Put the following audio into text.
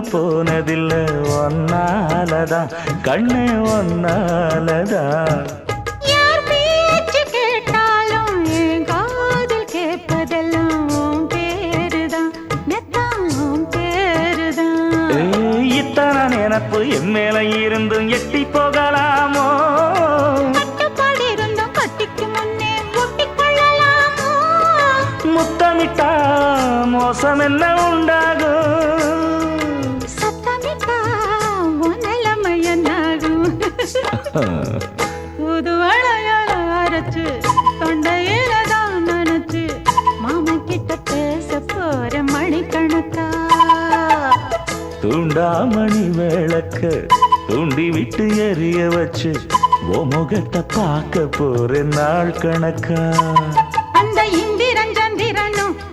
போனதில்ல ஒன்னாலதான் கண்ணே ஒன்னாலதான் யார் பேச்சு கேட்டாலும் என் காதில் கேட்பதெல்லாம் உன் பேருதான் மெத்தான் உன் பேருதான் இத்தனை நினப்பு என் மேல இருந்தும் எட்டி போகலாமோ கட்டுப்பாடு இருந்தும் கட்டிக்கு முன்னே ஒட்டிக்கொள்ளலாமோ முத்தமிட்டா மோசம் என்ன உண்டாகும் சத்தமிட்டா உன் நிலைமை என்னாகும் புது அழையால அரைச்சு தொண்டையில தான் நினைச்சு மாமன் கிட்ட பேச போற மணிக்கணக்கா தூண்டாமணி விளக்க தூண்டி விட்டு எரிய வச்சு ஓ முகத்தை பார்க்க போற நாள் கணக்கா